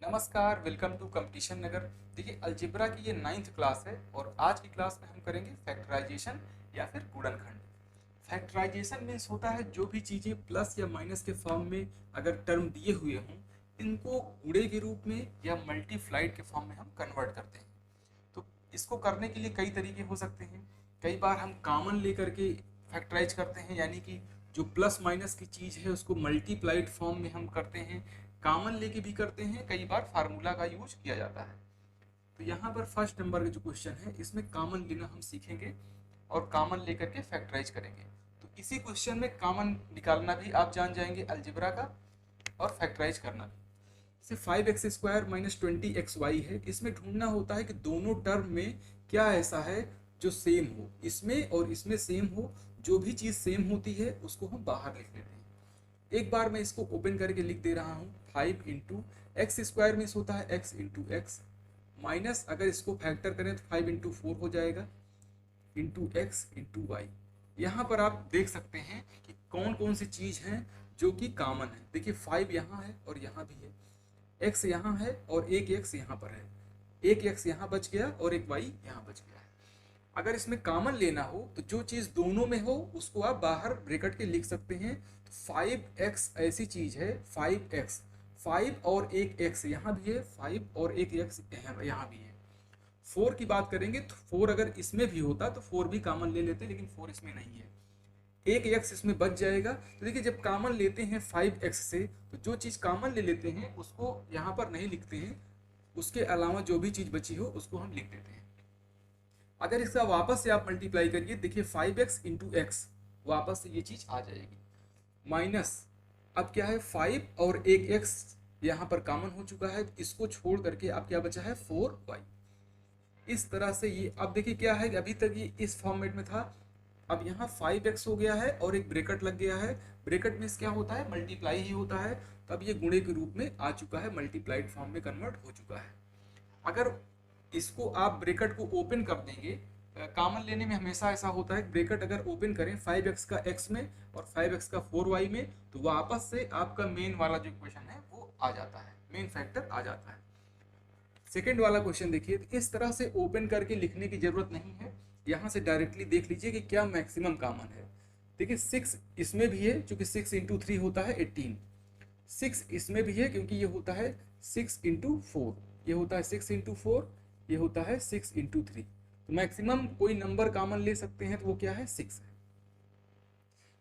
नमस्कार, welcome to competition नगर। देखिए algebra की ये 9th क्लास है और आज की क्लास में हम करेंगे फैक्टराइजेशन या फिर गुणनखंड। फैक्टराइजेशन मीन्स होता है जो भी चीज़ें प्लस या माइनस के फॉर्म में अगर टर्म दिए हुए हों इनको गुणे के रूप में या मल्टीप्लाइड के फॉर्म में हम कन्वर्ट करते हैं। तो इसको करने के लिए कई तरीके हो सकते हैं। कई बार हम कॉमन लेकर के फैक्टराइज करते हैं, यानी कि जो प्लस माइनस की चीज़ है उसको मल्टीप्लाइड फॉर्म में हम करते हैं। कॉमन लेके भी करते हैं, कई बार फार्मूला का यूज किया जाता है। तो यहाँ पर फर्स्ट नंबर का जो क्वेश्चन है इसमें कॉमन लेना हम सीखेंगे और कॉमन लेकर के फैक्टराइज करेंगे। तो इसी क्वेश्चन में कॉमन निकालना भी आप जान जाएंगे अलजेब्रा का, और फैक्टराइज करना भी। जैसे 5x² माइनस 20xy है, इसमें ढूंढना होता है कि दोनों टर्म में क्या ऐसा है जो सेम हो, इसमें और इसमें सेम हो। जो भी चीज़ सेम होती है उसको हम बाहर लिख लेते हैं। एक बार मैं इसको ओपन करके लिख दे रहा हूँ। 5 × x² में होता है x × x माइनस, अगर इसको फैक्टर करें तो 5 × 4 हो जाएगा इंटू x × y। यहाँ पर आप देख सकते हैं कि कौन कौन सी चीज़ हैं जो कि कॉमन है। देखिए 5 यहाँ है और यहाँ भी है, x यहाँ है और एक x यहाँ पर है, एक x यहाँ बच गया और एक y यहाँ बच गया है। अगर इसमें कॉमन लेना हो तो जो चीज़ दोनों में हो उसको आप बाहर ब्रैकेट के लिख सकते हैं। तो 5x ऐसी चीज़ है, 5x, 5 और एक x यहाँ भी है, 5 और एक x यहाँ भी है। 4 की बात करेंगे तो 4 अगर इसमें भी होता तो 4 भी कॉमन ले लेते, लेकिन 4 इसमें नहीं है, एक x इसमें बच जाएगा। तो देखिए जब कॉमन लेते हैं 5x से तो जो चीज़ कॉमन ले लेते हैं उसको यहाँ पर नहीं लिखते हैं, उसके अलावा जो भी चीज़ बची हो उसको हम लिख देते हैं। अगर इसका वापस से आप मल्टीप्लाई करिए, देखिए 5x × x, वापस से ये चीज़ आ जाएगी माइनस। अब क्या है, 5 और एक x यहाँ पर कॉमन हो चुका है, तो इसको छोड़ करके अब क्या बचा है 4y। इस तरह से ये अब देखिए क्या है, अभी तक ये इस फॉर्मेट में था, अब यहाँ 5x हो गया है और एक ब्रैकेट लग गया है। ब्रैकेट में क्या होता है, मल्टीप्लाई ही होता है, तब ये गुणे के रूप में आ चुका है, मल्टीप्लाइड फॉर्म में कन्वर्ट हो चुका है। अगर इसको आप ब्रैकेट को ओपन कर देंगे, कॉमन लेने में हमेशा ऐसा होता है, ब्रैकेट अगर ओपन करें 5x का x में और 5x का 4y में, तो वापस से आपका मेन वाला जो इक्वेशन है वो आ जाता है, मेन फैक्टर आ जाता है। सेकेंड वाला क्वेश्चन देखिए, तो इस तरह से ओपन करके लिखने की जरूरत नहीं है, यहाँ से डायरेक्टली देख लीजिए कि क्या मैक्सिमम कॉमन है। देखिए 6 इसमें भी है, क्योंकि 6 × 3 होता है 18। 6 इसमें भी है क्योंकि ये होता है 6 × 4, ये होता है 6 × 4, ये होता है 6 × 3। तो मैक्सिमम कोई नंबर कॉमन ले सकते हैं, तो वो क्या है 6 है।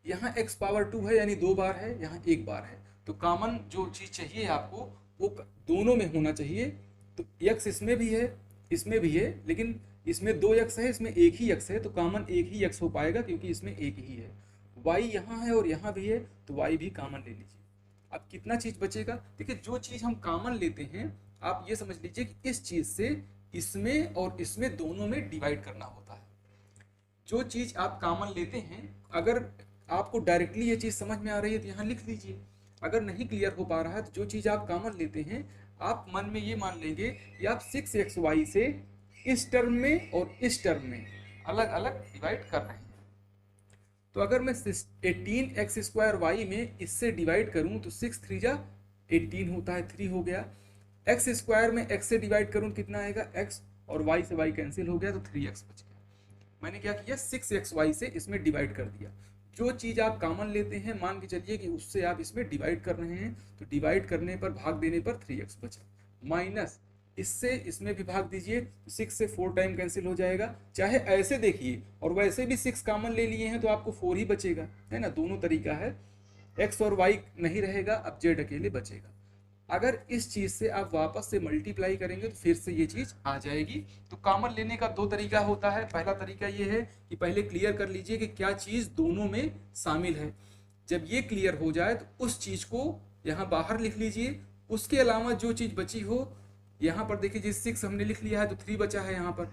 यहाँ x⁻2 है यानी 2 बार है, यहाँ 1 बार है। तो कॉमन जो चीज़ चाहिए आपको वो दोनों में होना चाहिए। तो x इसमें भी है, इसमें भी है, लेकिन इसमें 2x है, इसमें एक ही x है, तो कॉमन एक ही x हो पाएगा क्योंकि इसमें एक ही है। y यहाँ है और यहाँ भी है, तो y भी कॉमन ले लीजिए। अब कितना चीज़ बचेगा, देखिए जो चीज़ हम कॉमन लेते हैं आप ये समझ लीजिए कि इस चीज़ से इसमें और इसमें दोनों में डिवाइड करना होता है। जो चीज़ आप कॉमन लेते हैं, अगर आपको डायरेक्टली ये चीज़ समझ में आ रही है तो यहाँ लिख दीजिए। अगर नहीं क्लियर हो पा रहा है तो जो चीज़ आप कॉमन लेते हैं आप मन में ये मान लेंगे कि आप 6xy से इस टर्म में और इस टर्म में अलग अलग डिवाइड कर रहे हैं। तो अगर मैं 18x² में इससे डिवाइड करूं तो 6 3 जा 18 होता है, 3 हो गया। x² में x से डिवाइड करूं कितना आएगा, x और y से y कैंसिल हो गया तो 3x बच गया। मैंने क्या किया, 6xy से इसमें डिवाइड कर दिया। जो चीज़ आप कॉमन लेते हैं मान के चलिए कि उससे आप इसमें डिवाइड कर रहे हैं, तो डिवाइड करने पर भाग देने पर 3x बचा, माइनस इससे इसमें भी भाग दीजिए, 6 से 4 टाइम कैंसिल हो जाएगा। चाहे ऐसे देखिए और वैसे भी 6 कॉमन ले लिए हैं तो आपको 4 ही बचेगा, है ना, दोनों तरीका है। x और y नहीं रहेगा, अब z अकेले बचेगा। अगर इस चीज़ से आप वापस से मल्टीप्लाई करेंगे तो फिर से ये चीज़ आ जाएगी। तो कॉमन लेने का 2 तरीका होता है। पहला तरीका ये है कि पहले क्लियर कर लीजिए कि क्या चीज़ दोनों में शामिल है। जब ये क्लियर हो जाए तो उस चीज़ को यहाँ बाहर लिख लीजिए। उसके अलावा जो चीज़ बची हो, यहाँ पर देखिए जिस 6 हमने लिख लिया है तो 3 बचा है, यहाँ पर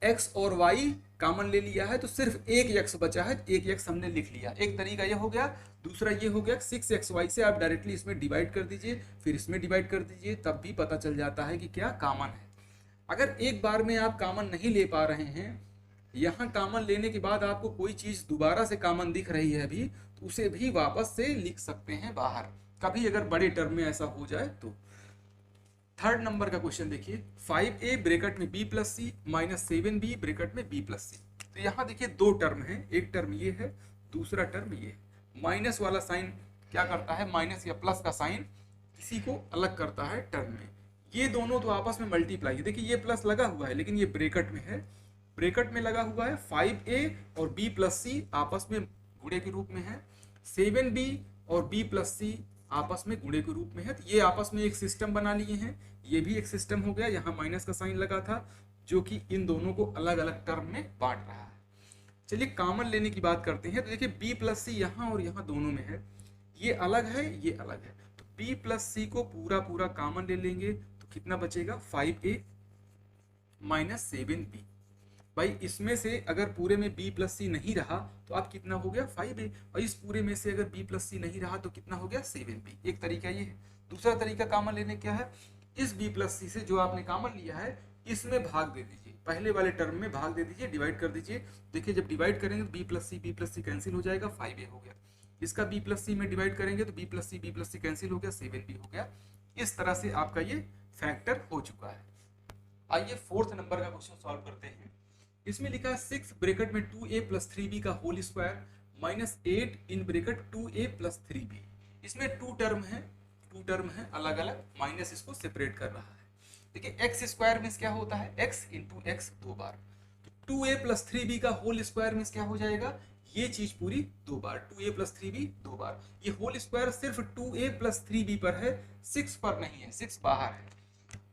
x और y कॉमन ले लिया है तो सिर्फ एक x बचा है, एक x हमने लिख लिया। एक तरीका ये हो गया। दूसरा ये हो गया 6xy से आप डायरेक्टली इसमें डिवाइड कर दीजिए, फिर इसमें डिवाइड कर दीजिए, तब भी पता चल जाता है कि क्या कॉमन है। अगर एक बार में आप कॉमन नहीं ले पा रहे हैं, यहाँ कॉमन लेने के बाद आपको कोई चीज़ दोबारा से कॉमन दिख रही है अभी, तो उसे भी वापस से लिख सकते हैं बाहर, कभी अगर बड़े टर्म में ऐसा हो जाए तो। थर्ड नंबर का क्वेश्चन देखिए, 5a ब्रैकेट में b प्लस सी माइनस 7b ब्रैकेट में b प्लस सी। तो यहाँ देखिए दो टर्म है, एक टर्म ये है, दूसरा टर्म ये है। माइनस वाला साइन क्या करता है, माइनस या प्लस का साइन किसी को अलग करता है टर्म में। ये दोनों तो आपस में मल्टीप्लाई है, देखिए ये प्लस लगा हुआ है लेकिन ये ब्रैकेट में है, ब्रैकेट में लगा हुआ है। 5a और b प्लस सी आपस में गुणे के रूप में है, 7b और b प्लस सी आपस में गुणे के रूप में है। तो ये आपस में एक सिस्टम बना लिए हैं, ये भी एक सिस्टम हो गया। यहाँ माइनस का साइन लगा था जो कि इन दोनों को अलग अलग टर्म में बांट रहा है। चलिए कॉमन लेने की बात करते हैं। तो देखिए b प्लस सी यहाँ और यहाँ दोनों में है, ये अलग है ये अलग है, तो b प्लस सी को पूरा पूरा कॉमन ले लेंगे तो कितना बचेगा, 5a माइनस 7b। भाई इसमें से अगर पूरे में b प्लस सी नहीं रहा तो आप कितना हो गया 5a, और इस पूरे में से अगर b प्लस सी नहीं रहा तो कितना हो गया 7b। एक तरीका ये है। दूसरा तरीका कॉमन लेने क्या है, इस b प्लस सी से जो आपने कॉमन लिया है इसमें भाग दे दीजिए, पहले वाले टर्म में भाग दे दीजिए, डिवाइड कर दीजिए। देखिए जब डिवाइड करेंगे तो b प्लस सी कैंसिल हो जाएगा, 5a हो गया। इसका b प्लस सी में डिवाइड करेंगे तो b प्लस सी कैंसिल हो गया, 7b हो गया। इस तरह से आपका ये फैक्टर हो चुका है। आइए फोर्थ नंबर का क्वेश्चन सॉल्व करते हैं। इसमें लिखा है 6 ब्रैकेट में 2a प्लस 3b का whole square minus 8 in bracket 2a plus 3b। इसमें टू टर्म है अलग अलग, माइनस इसको सेपरेट कर रहा है। देखिए एक्स स्क्वायर मीन्स क्या होता है, एक्स इंटू एक्स दो बार, तो 2a प्लस 3b का होल स्क्वायर मीन्स क्या हो जाएगा, ये चीज पूरी दो बार, 2a प्लस 3b दो बार। ये होल स्क्वायर सिर्फ 2a प्लस 3b पर है, 6 पर नहीं है, 6 बाहर है।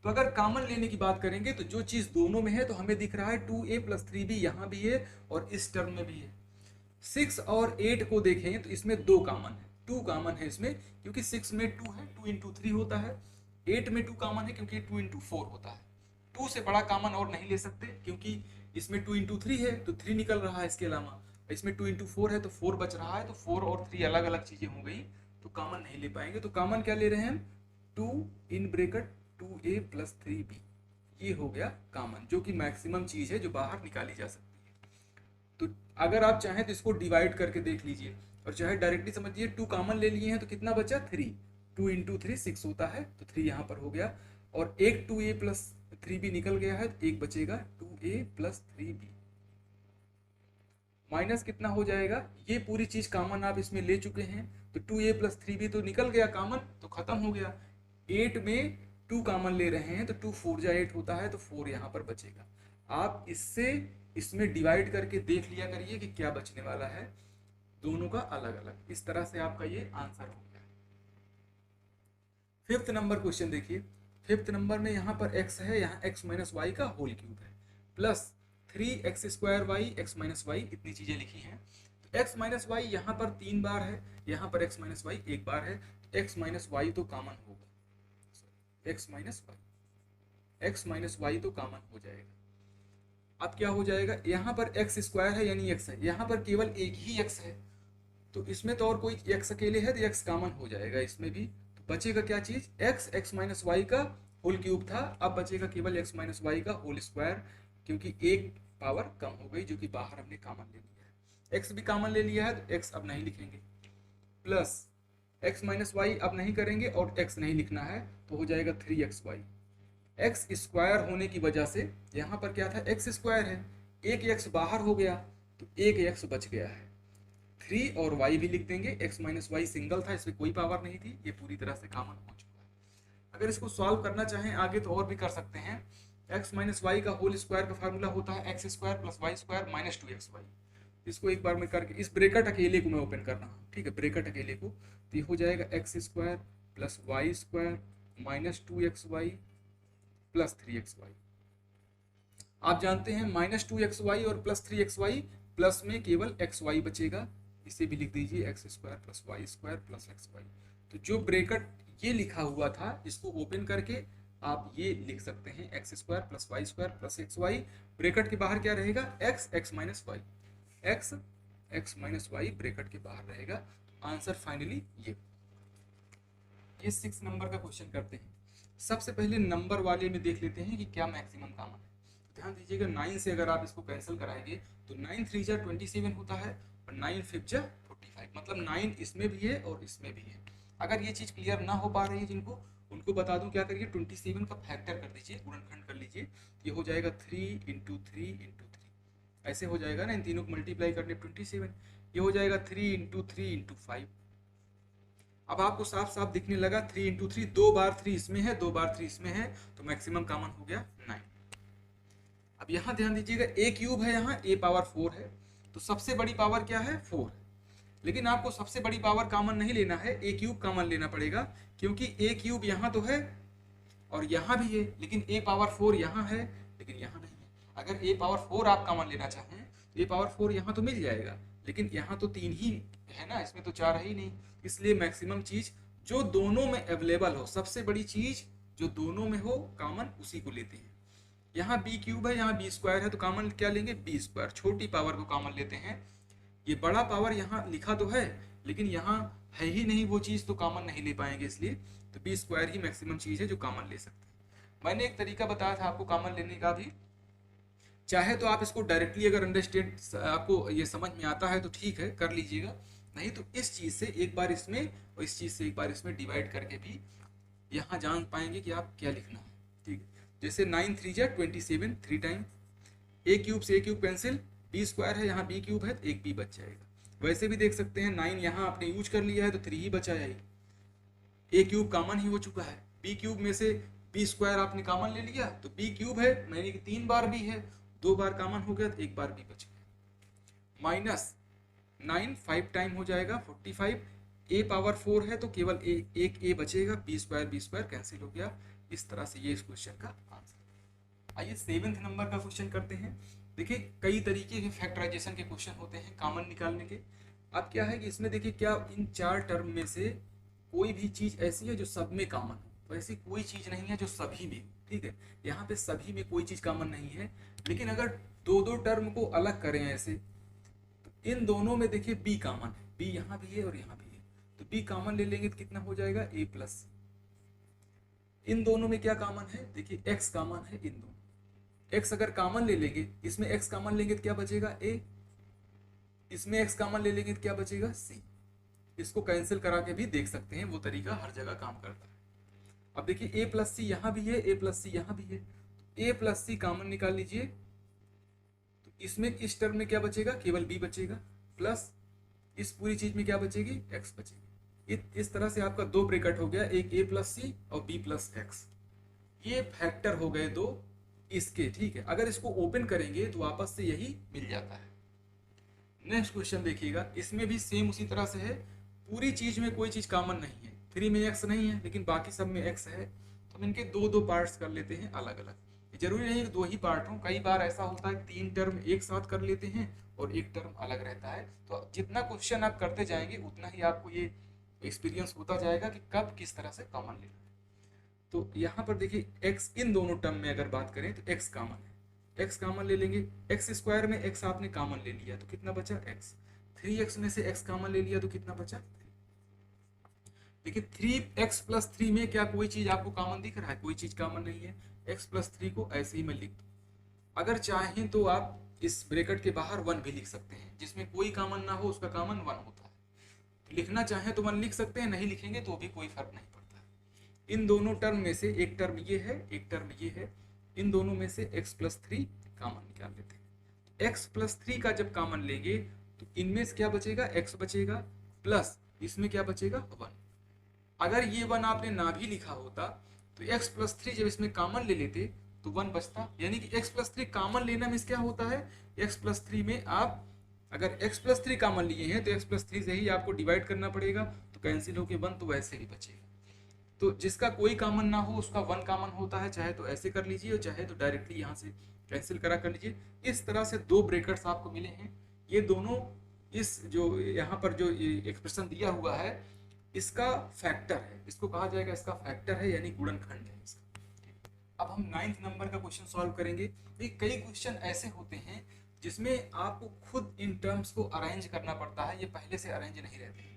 तो अगर कॉमन लेने की बात करेंगे तो जो चीज दोनों में है तो हमें दिख रहा है 2a प्लस 3b यहाँ भी है और इस टर्म में भी है। 6 और 8 को देखें तो इसमें दो कॉमन है, 2 कॉमन है इसमें, क्योंकि 6 में 2 है, 2 इंटू 3 होता है। 8 में 2 कॉमन है क्योंकि 2 इंटू 4 होता है। 2 से बड़ा कॉमन और नहीं ले सकते क्योंकि इसमें 2 इंटू 3 है तो 3 निकल रहा है, इसके अलावा इसमें 2 इंटू 4 है तो 4 बच रहा है, तो 4 और 3 अलग अलग चीजें हो गई तो कॉमन नहीं ले पाएंगे। तो कॉमन क्या ले रहे हैं हम, 2 इन ब्रैकेट 2a प्लस 3b, ये हो गया कॉमन, जो कि मैक्सिमम चीज है जो बाहर निकाली जा सकती है। तो अगर आप चाहें तो इसको डिवाइड करके देख लीजिए और चाहे डायरेक्टली समझिए। 2 कॉमन ले लिए हैं तो कितना बचा 3, 2 इंटू 3 6 होता है तो 3 यहाँ पर हो गया, और एक 2a प्लस 3b निकल गया है तो एक बचेगा 2a प्लस 3b। माइनस कितना हो जाएगा, ये पूरी चीज कॉमन आप इसमें ले चुके हैं तो 2a प्लस 3b तो निकल गया कॉमन, तो खत्म हो गया। 8 में 2 कॉमन ले रहे हैं तो 2 4 जा 8 होता है तो 4 यहाँ पर बचेगा। आप इससे इसमें डिवाइड करके देख लिया करिए कि क्या बचने वाला है, दोनों का अलग अलग। इस तरह से आपका ये आंसर हो गया। फिफ्थ नंबर क्वेश्चन देखिए। फिफ्थ नंबर में यहाँ पर x है, यहाँ x माइनस वाई का होल क्यूब है, plus 3x square Y x minus Y, इतनी चीजें लिखी हैं। तो x माइनस वाई यहाँ पर 3 बार है, यहाँ पर x माइनस वाई 1 बार है, तो x माइनस वाई तो कॉमन होगा, x माइनस वाई तो कॉमन हो जाएगा। अब क्या हो जाएगा, यहाँ पर x स्क्वायर है यानी x है, यहाँ पर केवल एक ही x है, तो इसमें तो और कोई x अकेले है तो x कॉमन हो जाएगा इसमें भी। तो बचेगा क्या चीज, x माइनस वाई का होल क्यूब था, अब बचेगा केवल x माइनस वाई का होल स्क्वायर, क्योंकि एक पावर कम हो गई जो कि बाहर हमने कॉमन ले लिया है। x भी कॉमन ले लिया है तो x अब नहीं लिखेंगे, प्लस x माइनस वाई अब नहीं करेंगे और x नहीं लिखना है तो हो जाएगा 3xy। x स्क्वायर होने की वजह से यहाँ पर क्या था, x स्क्वायर है, एक x बाहर हो गया तो एक x बच गया है। 3 और y भी लिख देंगे, x माइनस वाई सिंगल था, इसमें कोई पावर नहीं थी, ये पूरी तरह से कॉमन हो चुका है। अगर इसको सॉल्व करना चाहें आगे तो और भी कर सकते हैं। x माइनस वाई का होल स्क्वायर का फार्मूला होता है x square plus Y square minus 2xy। इसको एक बार में करके इस ब्रैकेट अकेले को मैं ओपन कर रहा हूँ, ठीक है, ब्रैकेट अकेले को, तो ये हो जाएगा x square plus Y square minus 2xy plus 3xy। आप जानते हैं माइनस 2xy और प्लस 3xy, प्लस में केवल xy बचेगा, इसे भी लिख दीजिए x square plus Y square plus xy। तो जो ब्रैकेट ये लिखा हुआ था इसको ओपन करके आप ये लिख सकते हैं x square plus Y square plus xy। Bracket के बाहर क्या रहेगा, x minus y, x minus y bracket के बाहर रहेगा। आंसर फाइनली ये 6 नंबर का क्वेश्चन करते हैं। सबसे पहले नंबर वाले में देख लेते हैं कि क्या मैक्सिमम कॉमन है। तो ध्यान दीजिएगा 9 से अगर आप इसको कैंसिल कराएंगे तो 9 3 जा 27 होता है और 9 5 जा 45, मतलब 9 इसमें भी है और इसमें भी है। अगर ये चीज क्लियर ना हो पा रही है जिनको, उनको बता दूं क्या करिए, 27 का फैक्टर कर दीजिए, गुणनखंड कर लीजिए, तो ये हो जाएगा 3 × 3 × 3, ऐसे हो जाएगा ना, इन तीनों को मल्टीप्लाई करने 27, ये हो जाएगा 3 × 3 × 5। अब आपको साफ साफ दिखने लगा 3 × 3, 2 बार 3 इसमें है, 2 बार 3 इसमें है, तो मैक्सिमम कॉमन हो गया 9। अब यहाँ ध्यान दीजिएगा ए क्यूब है, यहाँ ए पावर 4 है, तो सबसे बड़ी पावर क्या है 4, लेकिन आपको सबसे बड़ी पावर कॉमन नहीं लेना है, ए क्यूब कॉमन लेना पड़ेगा, क्योंकि ए क्यूब यहाँ तो है और यहाँ भी है, लेकिन ए पावर 4 यहाँ है लेकिन यहाँ नहीं है। अगर ए पावर 4 आप कॉमन लेना चाहें तो ए पावर 4 यहाँ तो मिल जाएगा, लेकिन यहाँ तो 3 ही है ना, इसमें तो 4 है ही नहीं। इसलिए मैक्सिमम चीज जो दोनों में अवेलेबल हो, सबसे बड़ी चीज जो दोनों में हो कॉमन, उसी को लेते हैं। यहाँ बी क्यूब है, यहाँ बी स्क्वायर है, तो कॉमन क्या लेंगे, बी स्क्वायर, छोटी पावर को कॉमन लेते हैं। ये बड़ा पावर यहाँ लिखा तो है लेकिन यहाँ है ही नहीं वो चीज़, तो कॉमन नहीं ले पाएंगे, इसलिए तो बी स्क्वायर ही मैक्सिमम चीज़ है जो कॉमन ले सकते हैं। मैंने एक तरीका बताया था आपको कॉमन लेने का भी, चाहे तो आप इसको डायरेक्टली अगर अंडरस्टैंड आपको ये समझ में आता है तो ठीक है कर लीजिएगा, नहीं तो इस चीज़ से एक बार इसमें और इस चीज़ से एक बार इसमें डिवाइड करके भी यहाँ जान पाएंगे कि आप क्या लिखना है। ठीक है, जैसे 9 3 जा 27, 3 टाइम ए क्यूब से ए क्यूब कैंसिल, बी स्क्वायर है, यहाँ बी क्यूब है तो एक बी बच जाएगा। वैसे भी देख सकते हैं 9 यहाँ आपने यूज कर लिया है तो 3 ही बचा है, ए क्यूब कॉमन ही हो चुका है, बी क्यूब में से बी स्क्वायर आपने कॉमन ले लिया तो बी क्यूब है, मैंने कि 3 बार बी है, 2 बार कॉमन हो गया तो 1 बार बी बच गया। माइनस 9 5 टाइम हो जाएगा 45, ए पावर 4 है तो केवल एक ए बचेगा, बी स्क्वायर कैंसिल हो गया। इस तरह से ये इस क्वेश्चन का आंसर। आइए 7th नंबर का क्वेश्चन करते हैं। देखिए कई तरीके के फैक्टराइजेशन के क्वेश्चन होते हैं कॉमन निकालने के। अब क्या है कि इसमें देखिए क्या इन 4 टर्म में से कोई भी चीज ऐसी है जो सब में कॉमन हो, तो ऐसी कोई चीज नहीं है जो सभी में। ठीक है, यहाँ पे सभी में कोई चीज कॉमन नहीं है, लेकिन अगर दो टर्म को अलग करें ऐसे, तो इन दोनों में देखिए बी कॉमन है, बी यहाँ भी है और यहाँ भी है, तो बी कॉमन ले लेंगे तो कितना हो जाएगा ए प्लस। इन दोनों में क्या कॉमन है, देखिए एक्स कॉमन है इन दोनों, एक्स अगर कॉमन ले लेंगे, इसमें एक्स कॉमन लेंगे तो क्या बचेगा ए, इसमें एक्स कॉमन ले लेंगे तो क्या बचेगा सी। इसको कैंसिल करा के भी देख सकते हैं, वो तरीका हर जगह काम करता है। अब देखिए ए प्लस सी यहाँ भी है, ए प्लस सी यहाँ भी है, ए प्लस सी कॉमन निकाल लीजिए, तो इसमें इस टर्म में क्या बचेगा, केवल बी बचेगा, प्लस इस पूरी चीज में क्या बचेगी, एक्स बचेगी। इस तरह से आपका 2 ब्रैकेट हो गया, एक ए प्लस सी और बी प्लस एक्स, ये फैक्टर हो गए 2 इसके। ठीक है, अगर इसको ओपन करेंगे तो वापस से यही मिल जाता है। नेक्स्ट क्वेश्चन देखिएगा, इसमें भी सेम उसी तरह से है, पूरी चीज में कोई चीज कॉमन नहीं है, 3 में एक्स नहीं है लेकिन बाकी सब में एक्स है, तो हम इनके 2 पार्ट्स कर लेते हैं अलग अलग। जरूरी नहीं कि 2 ही पार्ट हो, कई बार ऐसा होता है 3 टर्म एक साथ कर लेते हैं और 1 टर्म अलग रहता है। तो जितना क्वेश्चन आप करते जाएंगे उतना ही आपको ये एक्सपीरियंस होता जाएगा कि कब किस तरह से कॉमन लेना है। तो यहाँ पर देखिए एक्स, इन दोनों टर्म में अगर बात करें तो एक्स कॉमन है, एक्स कॉमन ले लेंगे, एक्स स्क्वायर में एक्स आपने कॉमन ले लिया तो कितना बचा एक्स, 3x में से एक्स कॉमन ले लिया तो कितना बचा 3। देखिए 3x प्लस 3 में क्या कोई चीज आपको कॉमन दिख रहा है, कोई चीज कॉमन नहीं है, x प्लस 3 को ऐसे ही मैं लिख दूँ। अगर चाहें तो आप इस ब्रैकेट के बाहर 1 भी लिख सकते हैं, जिसमें कोई कॉमन ना हो उसका कॉमन 1 होता है, तो लिखना चाहें तो 1 लिख सकते हैं, नहीं लिखेंगे तो भी कोई फर्क नहीं पड़ता है। इन दोनों टर्म में से एक टर्म ये है, एक टर्म ये है, इन दोनों में से x प्लस 3 कॉमन निकाल लेते हैं। x प्लस 3 का जब कॉमन लेंगे तो इनमें से क्या बचेगा, x बचेगा, प्लस इसमें क्या बचेगा 1। अगर ये 1 आपने ना भी लिखा होता तो x प्लस 3 जब इसमें कॉमन ले लेते तो 1 बचता, यानी कि x प्लस 3 कॉमन लेना में क्या होता है, x प्लस 3 में आप अगर x प्लस 3 कॉमन लिए हैं तो x प्लस 3 से ही आपको डिवाइड करना पड़ेगा, तो कैंसिल होके 1 तो वैसे ही बचेगा। तो जिसका कोई कॉमन ना हो उसका 1 कॉमन होता है, चाहे तो ऐसे कर लीजिए और चाहे तो डायरेक्टली यहाँ से कैंसिल करा कर लीजिए। इस तरह से 2 ब्रैकेट्स आपको मिले हैं, ये दोनों इस जो यहाँ पर जो एक्सप्रेशन दिया हुआ है इसका फैक्टर है, इसको कहा जाएगा इसका फैक्टर है, यानी गुणनखंड है इसका। अब हम 9th नंबर का क्वेश्चन सॉल्व करेंगे। कई क्वेश्चन ऐसे होते हैं जिसमें आपको खुद इन टर्म्स को अरेंज करना पड़ता है, ये पहले से अरेंज नहीं रहते हैं।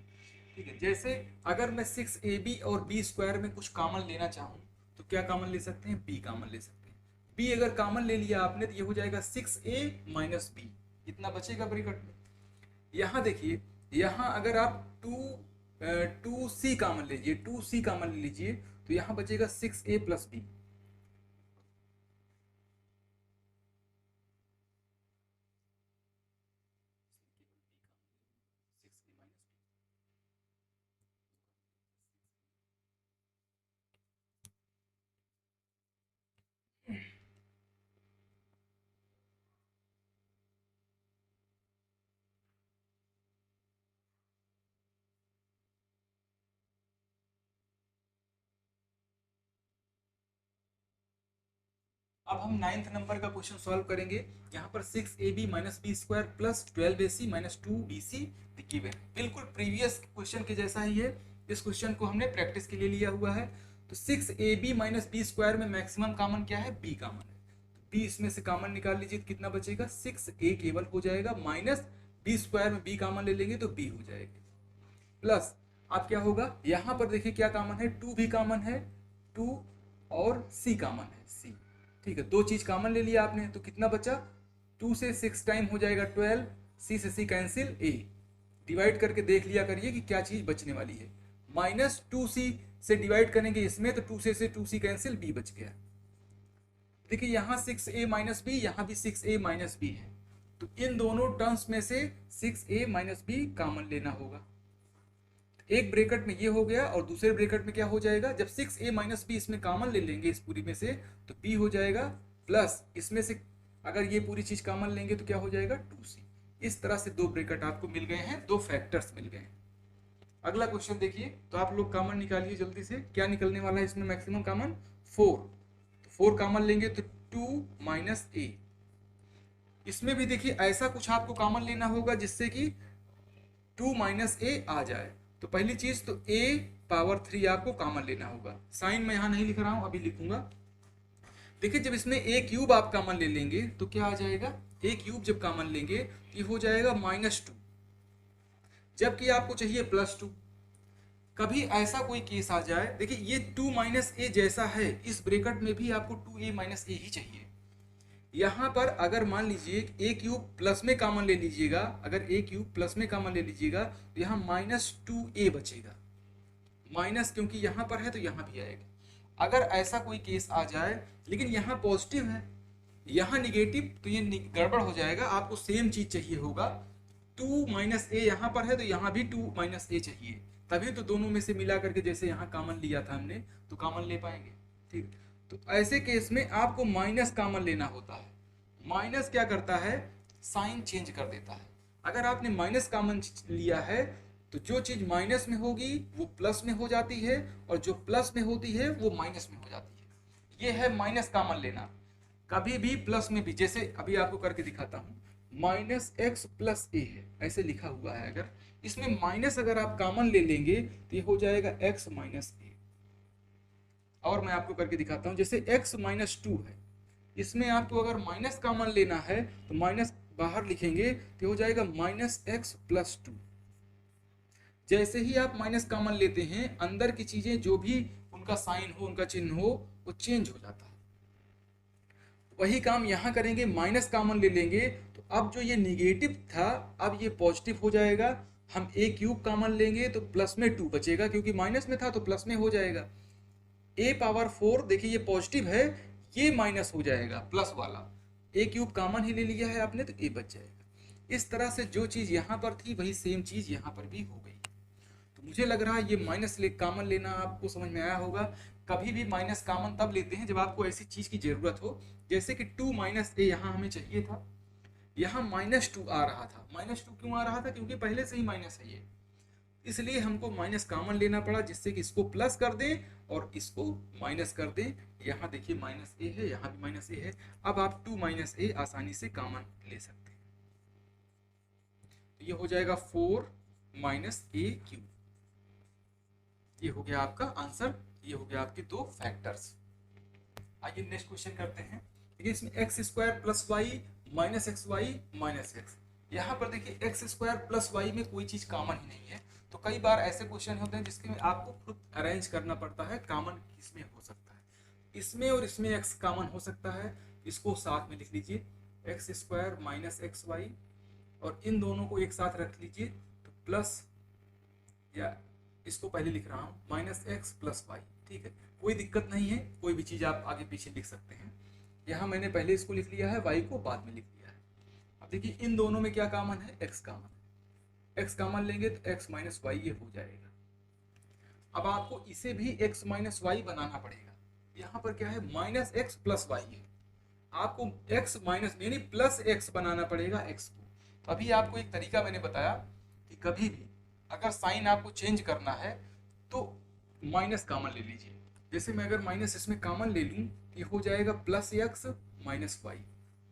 ठीक है, जैसे अगर मैं 6ab और b स्क्वायर में कुछ कॉमन लेना चाहूँ तो क्या कॉमन ले सकते हैं, b कॉमन ले सकते हैं। b अगर कॉमन ले लिया आपने तो ये हो जाएगा 6a माइनस b, इतना बचेगा ब्रैकेट में। यहाँ देखिए, यहाँ अगर आप 2c कॉमन लीजिए, 2c कॉमन ले लीजिए तो यहाँ बचेगा 6a प्लस बी। अब हम 9th नंबर का क्वेश्चन सॉल्व करेंगे। यहाँ पर 6ab minus b square plus 12ac minus 2bc दिए हुए हैं, बिल्कुल प्रीवियस क्वेश्चन के जैसा ही है। इस क्वेश्चन को हमने प्रैक्टिस के लिए लिया हुआ है। तो 6ab माइनस बी स्क्वायर में मैक्सिमम कॉमन क्या है, b कॉमन है। तो b इसमें से कॉमन निकाल लीजिए, तो कितना बचेगा, 6a केवल हो जाएगा, माइनस बी स्क्वायर में b कॉमन ले लेंगे तो b हो जाएगा, प्लस अब क्या होगा, यहाँ पर देखिए क्या कॉमन है, 2 भी कॉमन है, 2 और c कॉमन है, c। ठीक है, दो चीज कॉमन ले लिया आपने, तो कितना बचा, 2 से 6 टाइम हो जाएगा 12, c से c कैंसिल, a डिवाइड करके देख लिया करिए कि क्या चीज बचने वाली है। माइनस 2c से डिवाइड करेंगे इसमें, तो 2 से 2c कैंसिल, b बच गया। देखिए यहाँ 6a माइनस बी, यहाँ भी 6a माइनस बी है, तो इन दोनों टर्म्स में से 6a माइनस बी कॉमन लेना होगा। एक ब्रैकेट में ये हो गया और दूसरे ब्रैकेट में क्या हो जाएगा, जब 6a माइनस बी इसमें कॉमन ले लेंगे इस पूरी में से, तो b हो जाएगा, प्लस इसमें से अगर ये पूरी चीज कॉमन लेंगे तो क्या हो जाएगा, 2c। इस तरह से दो ब्रैकेट आपको मिल गए हैं, दो फैक्टर्स मिल गए हैं। अगला क्वेश्चन देखिए, तो आप लोग कॉमन निकालिए जल्दी से, क्या निकलने वाला है इसमें मैक्सिमम कॉमन, 4। तो 4 कॉमन लेंगे तो 2 माइनस a। इसमें भी देखिए ऐसा कुछ आपको कॉमन लेना होगा जिससे कि 2 माइनस a आ जाए। तो पहली चीज तो a पावर 3 आपको कॉमन लेना होगा। साइन मैं यहां नहीं लिख रहा हूं, अभी लिखूंगा। देखिए जब इसमें a क्यूब आप कॉमन ले लेंगे तो क्या आ जाएगा, a क्यूब जब कॉमन लेंगे तो ये हो जाएगा -2, जबकि आपको चाहिए +2। कभी ऐसा कोई केस आ जाए, देखिए ये 2 माइनस a जैसा है, इस ब्रैकेट में भी आपको 2a माइनस a ही चाहिए। यहाँ पर अगर मान लीजिए a क्यूब प्लस में कॉमन ले लीजिएगा, अगर a क्यूब प्लस में कॉमन ले लीजिएगा तो यहाँ -2a बचेगा, माइनस क्योंकि यहाँ पर है तो यहाँ भी आएगा। अगर ऐसा कोई केस आ जाए, लेकिन यहाँ पॉजिटिव है यहाँ निगेटिव, तो ये गड़बड़ हो जाएगा। आपको सेम चीज चाहिए होगा, 2 माइनस a यहाँ पर है तो यहाँ भी 2 माइनस a चाहिए, तभी तो दोनों में से मिला करके जैसे यहाँ कॉमन लिया था हमने तो कॉमन ले पाएंगे। ठीक, तो ऐसे केस में आपको माइनस कॉमन लेना होता है। माइनस क्या करता है, साइन चेंज कर देता है। अगर आपने माइनस कॉमन लिया है तो जो चीज माइनस में होगी वो प्लस में हो जाती है, और जो प्लस में होती है वो माइनस में हो जाती है। ये है माइनस कॉमन लेना। कभी भी प्लस में भी, जैसे अभी आपको करके दिखाता हूं, -x प्लस a है ऐसे लिखा हुआ है, अगर इसमें माइनस अगर आप कॉमन ले लेंगे तो ये हो जाएगा x माइनस a। और मैं आपको करके दिखाता हूं, जैसे x माइनस 2 है, इसमें आपको अगर माइनस कॉमन लेना है तो माइनस बाहर लिखेंगे तो हो जाएगा -x प्लस 2। जैसे ही आप माइनस कॉमन लेते हैं, अंदर की चीजें जो भी उनका साइन हो, उनका चिन्ह हो, वो चेंज हो जाता है। वही काम यहाँ करेंगे, माइनस कॉमन ले लेंगे तो अब जो ये निगेटिव था अब ये पॉजिटिव हो जाएगा। हम a क्यूब कॉमन लेंगे तो प्लस में 2 बचेगा, क्योंकि माइनस में था तो प्लस में हो जाएगा। a पावर 4, देखिए ये पॉजिटिव है, ये माइनस हो जाएगा प्लस वाला, a क्यूब कॉमन ही ले लिया है आपने तो a बच जाएगा। इस तरह से जो चीज यहाँ पर थी वही सेम चीज यहाँ पर भी हो गई। तो मुझे लग रहा है ये माइनस कॉमन लेना आपको समझ में आया होगा। कभी भी माइनस कॉमन तब लेते हैं जब आपको ऐसी चीज की जरूरत हो, जैसे कि 2 माइनस a यहाँ हमें चाहिए था, यहाँ -2 आ रहा था। -2 क्यों आ रहा था, क्योंकि पहले से ही माइनस है ये, इसलिए हमको माइनस कॉमन लेना पड़ा, जिससे कि इसको प्लस कर दें और इसको माइनस कर दें। यहाँ देखिए -a है, यहाँ भी -a है। अब आप 2 माइनस a आसानी से कॉमन ले सकते हैं, तो ये हो जाएगा 4 माइनस a क्यूब। ये हो गया आपका आंसर, ये हो गया आपके दो फैक्टर्स। आइए नेक्स्ट क्वेश्चन करते हैं। देखिए इसमें x square plus y minus x y minus x. यहाँ पर देखिए एक्स स्क्वायर प्लस वाई में कोई चीज कॉमन ही नहीं है, तो कई बार ऐसे क्वेश्चन होते हैं जिसके में आपको खुद अरेंज करना पड़ता है कॉमन किसमें हो सकता है। इसमें और इसमें एक्स कॉमन हो सकता है, इसको साथ में लिख लीजिए, x square minus x y, और इन दोनों को एक साथ रख लीजिए तो प्लस, या इसको पहले लिख रहा हूँ -x प्लस वाई, ठीक है, कोई दिक्कत नहीं है, कोई भी चीज़ आप आगे पीछे लिख सकते हैं। यहाँ मैंने पहले इसको लिख लिया है, y को बाद में लिख लिया है। अब देखिए इन दोनों में क्या कॉमन है, x कॉमन है। x कॉमन लेंगे तो x माइनस वाई ये हो जाएगा। अब आपको इसे भी x माइनस वाई बनाना पड़ेगा। यहाँ पर क्या है, माइनस एक्स प्लस वाई है, आपको x माइनस यानी प्लस x बनाना पड़ेगा x को। तो अभी आपको एक तरीका मैंने बताया कि कभी भी अगर साइन आपको चेंज करना है तो माइनस कॉमन ले लीजिए। जैसे मैं अगर माइनस इसमें कॉमन ले लूँ तो ये हो जाएगा प्लस एक्स माइनस वाई।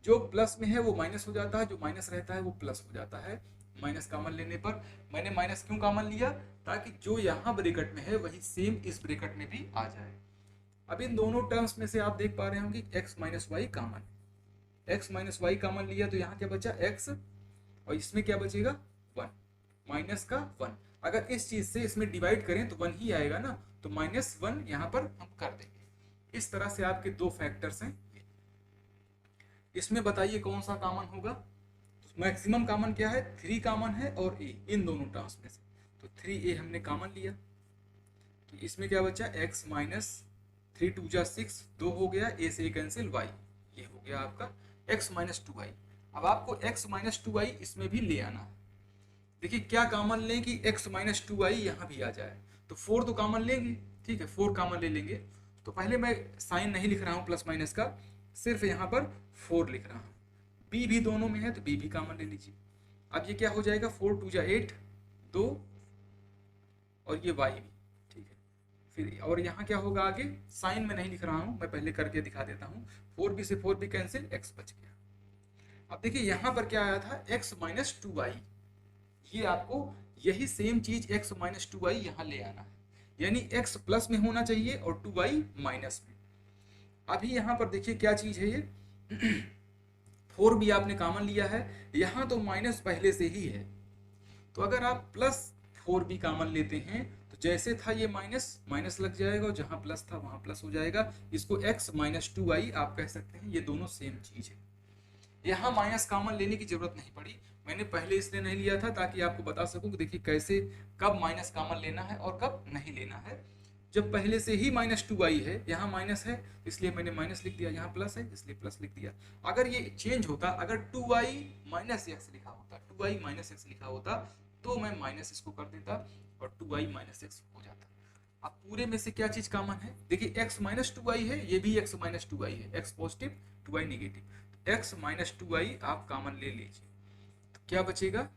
जो प्लस में है वो माइनस हो जाता है, जो माइनस रहता है वो प्लस हो जाता है माइनस कॉमन लेने पर। मैंने माइनस क्यों कॉमन लिया, ताकि जो यहाँ ब्रैकेट में है वही सेम इस ब्रैकेट में भी आ जाए। अब इन दोनों टर्म्स में से आप देख पा रहे होंगे x minus y common, x minus y common लिया तो यहाँ क्या बचा x, और इसमें क्या बचेगा 1, माइनस का 1। अगर इस चीज से इसमें डिवाइड करें तो 1 ही आएगा ना, तो माइनस 1 यहाँ पर हम कर देंगे। इस तरह से आपके दो फैक्टर्स हैं। इसमें बताइए कौन सा कॉमन होगा। मैक्सिमम कॉमन क्या है, 3 कॉमन है और a, इन दोनों टर्म्स में से। तो 3a हमने कॉमन लिया, तो इसमें क्या बचा x माइनस 3 2 जा 6, 2 हो गया, a से कैंसिल y, ये हो गया आपका x माइनस 2y। अब आपको x माइनस 2y इसमें भी ले आना है। देखिए क्या कॉमन लें कि x माइनस 2y यहाँ भी आ जाए, तो 4 तो कॉमन लेंगे, ठीक है 4 कॉमन ले लेंगे। तो पहले मैं साइन नहीं लिख रहा हूँ प्लस माइनस का, सिर्फ यहाँ पर 4 लिख रहा हूँ। b भी दोनों में है तो b भी कॉमन ले लीजिए। अब ये क्या हो जाएगा, 4 2 जा 8, 2 और ये y भी, ठीक है। फिर और यहाँ क्या होगा आगे, साइन में नहीं लिख रहा हूँ, मैं पहले करके दिखा देता हूँ। 4b से 4b कैंसिल, x बच गया। अब देखिए यहाँ पर क्या आया था, x माइनस 2y, ये आपको यही सेम चीज x माइनस 2y यहाँ ले आना है, यानी x प्लस में होना चाहिए और 2y माइनस में। अभी यहाँ पर देखिए क्या चीज है ये 4 भी आपने कॉमन लिया है, यहाँ तो माइनस पहले से ही है, तो अगर आप प्लस 4 भी कॉमन लेते हैं तो जैसे था ये माइनस माइनस लग जाएगा, और जहाँ प्लस था वहाँ प्लस हो जाएगा। इसको x माइनस 2y आप कह सकते हैं, ये दोनों सेम चीज है। यहाँ माइनस कॉमन लेने की जरूरत नहीं पड़ी, मैंने पहले इसलिए नहीं लिया था ताकि आपको बता सकूं कि देखिए कैसे कब माइनस कॉमन लेना है और कब नहीं लेना है। जब पहले से ही माइनस 2y है, यहाँ माइनस है इसलिए मैंने माइनस लिख दिया, यहाँ प्लस है इसलिए प्लस लिख दिया। अगर ये चेंज होता, अगर 2y माइनस एक्स लिखा होता, 2y माइनस एक्स लिखा होता तो मैं माइनस इसको कर देता और 2y माइनस एक्स हो जाता। अब पूरे में से क्या चीज कॉमन है, देखिए x माइनस 2y है, ये भी x माइनस 2y है, x positive 2y negative, x minus 2y आप कॉमन ले लीजिए तो क्या बचेगा,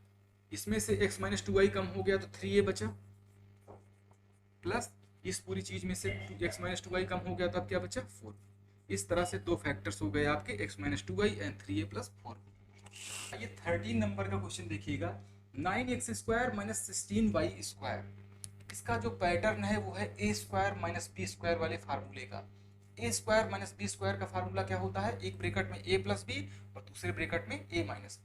इसमें से x माइनस 2y कम हो गया तो 3a बचा, प्लस इस पूरी चीज में से x माइनस 2y कम हो गया तो अब क्या बचा 4। इस तरह से दो फैक्टर्स हो गए आपके x minus 2y and 3a plus 4। ये 13 नंबर का क्वेश्चन देखिएगा, 9x square minus 16y square. इसका जो पैटर्न है वो है a square minus b square वाले फार्मूले का। a square minus b square का फार्मूला क्या होता है, एक ब्रैकेट में a प्लस बी और दूसरे ब्रैकेट में a माइनस।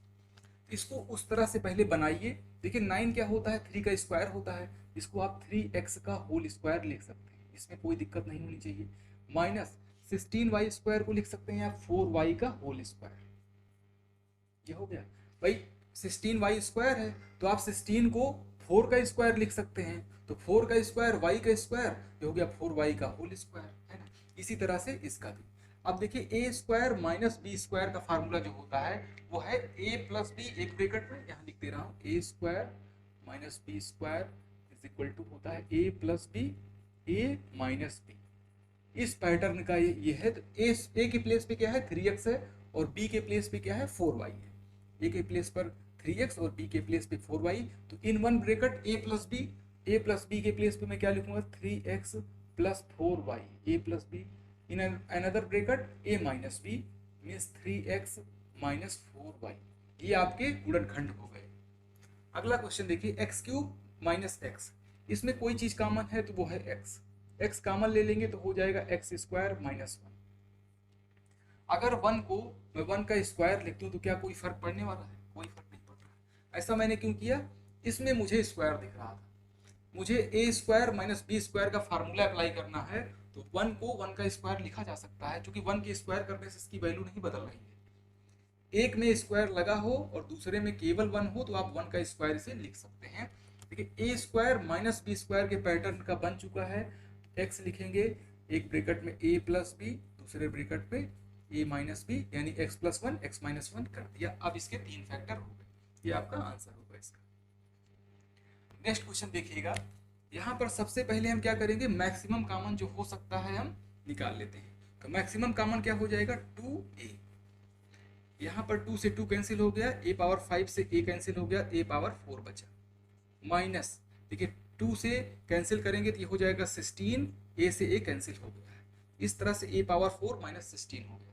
इसको उस तरह से पहले बनाइए। देखिए 9 क्या होता है, 3 का स्क्वायर होता है, इसको आप 3x का होल स्क्वायर लिख सकते हैं, इसमें कोई दिक्कत नहीं होनी चाहिए। माइनस 16y स्क्वायर को लिख सकते हैं आप 4y का होल स्क्वायर, ये हो गया भाई। 16y स्क्वायर है तो आप 16 को 4 का स्क्वायर लिख सकते हैं, तो 4 का स्क्वायर y का स्क्वायर, ये हो गया 4y का होल स्क्वायर, है ना। इसी तरह से इसका भी। अब देखिए a square minus b square का फार्मूला जो होता है वो है a प्लस बी, एक ब्रैकेट में यहाँ लिख दे रहा हूँ, a square minus b square is equal to होता है a plus b, a minus b. इस पैटर्न का ये है, तो a के प्लेस पे क्या है 3x है और b के प्लेस पे क्या है 4y है। a के प्लेस पर 3x और b के प्लेस पे 4y, तो in one bracket a plus b के प्लेस पे मैं क्या लिखूंगा 3x plus 4y, a plus b in another bracket a minus B means 3x minus 4y। ये आपके गुणनखंड हो गए। अगला क्वेश्चन देखिए, एक्स क्यूब माइनस एक्स, इसमें कोई चीज कॉमन है तो वो है x, x कॉमन ले लेंगे तो हो जाएगा एक्स स्क्वायर माइनस 1। अगर 1 को मैं 1 का स्क्वायर लिख दूं तो क्या कोई फर्क पड़ने वाला है, कोई फर्क नहीं पड़ रहा। ऐसा मैंने क्यों किया, इसमें मुझे स्क्वायर दिख रहा था, मुझे a square minus b square का फार्मूला अप्लाई करना है, तो 1 को 1 का स्क्वायर लिखा जा सकता है, क्योंकि 1 के स्क्वायर करने से इसकी वैल्यू नहीं बदल रही है। एक में स्क्वायर लगा हो और दूसरे में केवल 1 हो तो आप 1 का स्क्वायर इसे लिख सकते हैं। देखिए a square minus b square के पैटर्न का बन चुका है, एक्स लिखेंगे, एक ब्रैकेट में ए प्लस बी, दूसरे ब्रैकेट में ए माइनस बी, यानी x plus one x minus one कर दिया। अब इसके 3 फैक्टर हो गए, ये आपका आंसर होगा इसका। नेक्स्ट क्वेश्चन देखिएगा, यहाँ पर सबसे पहले हम क्या करेंगे, मैक्सिमम कॉमन जो हो सकता है हम निकाल लेते हैं। तो मैक्सिमम कॉमन क्या हो जाएगा, 2a। यहाँ पर 2 से 2 कैंसिल हो गया, a पावर 5 से a कैंसिल हो गया, a पावर 4 बचा, माइनस देखिए 2 से कैंसिल करेंगे तो ये हो जाएगा 16, a से a कैंसिल हो गया है, इस तरह से a पावर 4 माइनस 16 हो गया।